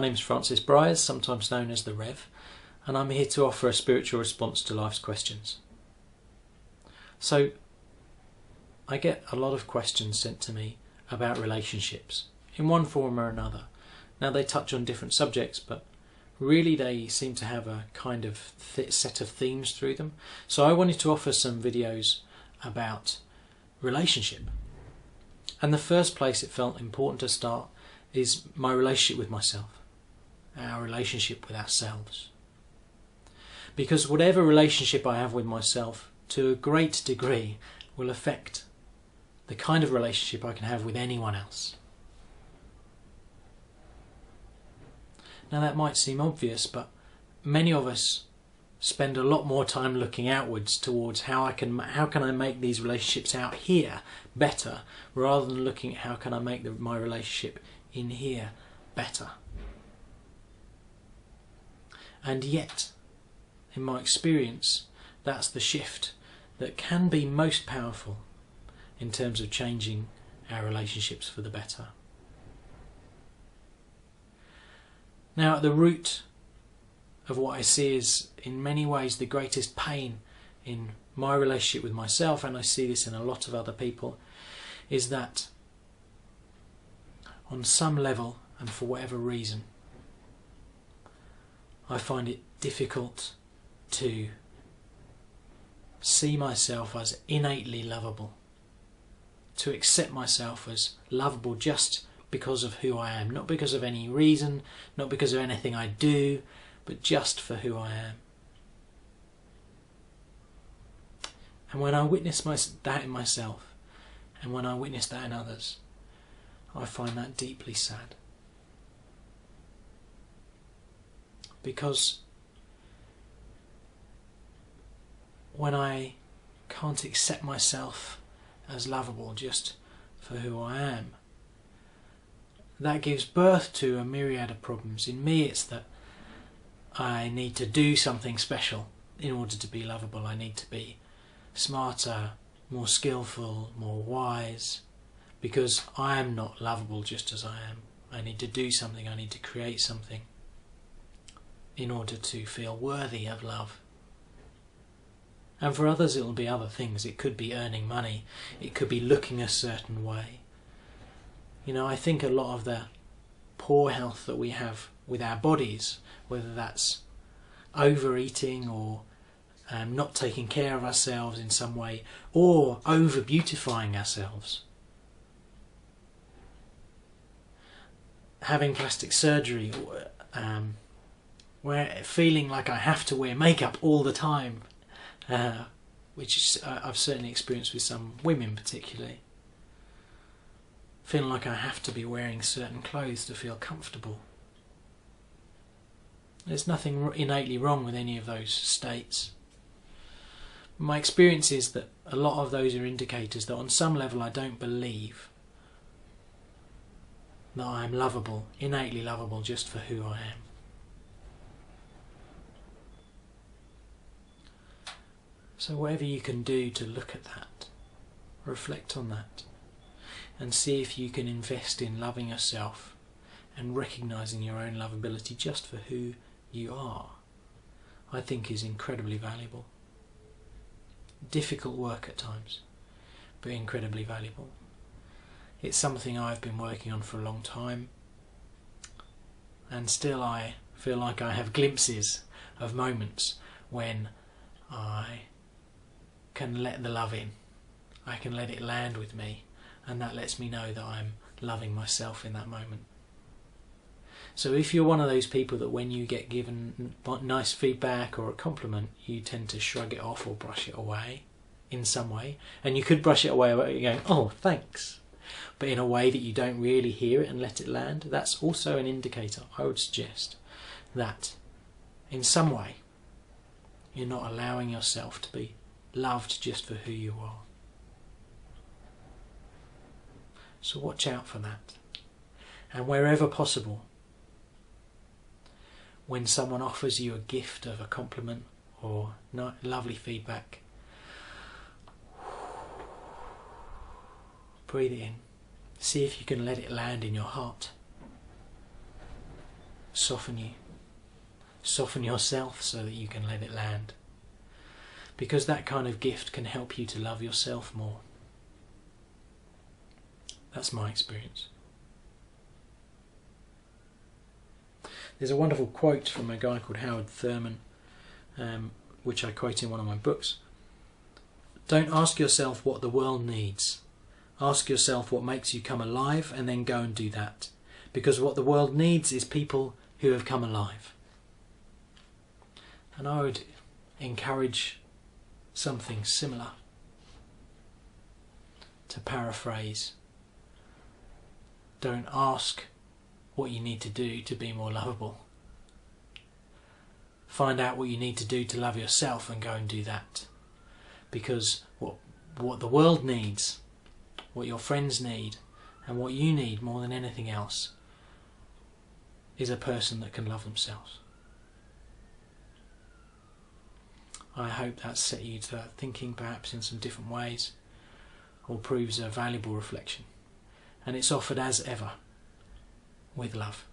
name's Francis Briers, sometimes known as the Rev, and I'm here to offer a spiritual response to life's questions. So, I get a lot of questions sent to me about relationships, in one form or another. Now they touch on different subjects, but really they seem to have a kind of set of themes through them. So I wanted to offer some videos about relationship. And the first place it felt important to start is my relationship with myself, our relationship with ourselves. Because whatever relationship I have with myself, to a great degree, will affect the kind of relationship I can have with anyone else. Now that might seem obvious, but many of us spend a lot more time looking outwards towards how can I make these relationships out here better, rather than looking at how can I make my relationship in here better. And yet, in my experience, that's the shift that can be most powerful in terms of changing our relationships for the better. Now, at the root of what I see is, in many ways, the greatest pain in my relationship with myself, and I see this in a lot of other people, is that on some level, and for whatever reason, I find it difficult to see myself as innately lovable, to accept myself as lovable just because of who I am, not because of any reason, not because of anything I do, but just for who I am. And when I witness that in myself, and when I witness that in others, I find that deeply sad. Because when I can't accept myself as lovable just for who I am, that gives birth to a myriad of problems. In me, it's that I need to do something special in order to be lovable. I need to be smarter, more skillful, more wise, because I am not lovable just as I am. I need to do something, I need to create something in order to feel worthy of love. And for others it will be other things. It could be earning money, it could be looking a certain way. You know, I think a lot of the poor health that we have with our bodies, whether that's overeating or not taking care of ourselves in some way, or over-beautifying ourselves, having plastic surgery, where feeling like I have to wear makeup all the time, which I've certainly experienced with some women particularly. Feeling like I have to be wearing certain clothes to feel comfortable. There's nothing innately wrong with any of those states. My experience is that a lot of those are indicators that on some level I don't believe that I am lovable, innately lovable just for who I am. So whatever you can do to look at that, reflect on that, and see if you can invest in loving yourself and recognising your own lovability just for who you are, I think is incredibly valuable. Difficult work at times, but incredibly valuable. It's something I've been working on for a long time, and still I feel like I have glimpses of moments when I can let the love in. I can let it land with me, and that lets me know that I'm loving myself in that moment. So if you're one of those people that when you get given nice feedback or a compliment, you tend to shrug it off or brush it away in some way, and you could brush it away going, oh thanks, but in a way that you don't really hear it and let it land, that's also an indicator, I would suggest, that in some way you're not allowing yourself to be loved just for who you are. So watch out for that. And wherever possible, when someone offers you a gift of a compliment or lovely feedback, breathe it in. See if you can let it land in your heart. soften you. Soften yourself so that you can let it land. Because that kind of gift can help you to love yourself more. That's my experience. There's a wonderful quote from a guy called Howard Thurman, which I quote in one of my books. Don't ask yourself what the world needs. Ask yourself what makes you come alive, and then go and do that. Because what the world needs is people who have come alive. And I would encourage something similar. To paraphrase, don't ask what you need to do to be more lovable. Find out what you need to do to love yourself and go and do that. Because what the world needs, what your friends need, and what you need more than anything else is a person that can love themselves. I hope that's set you to thinking perhaps in some different ways, or proves a valuable reflection. And it's offered as ever, with love.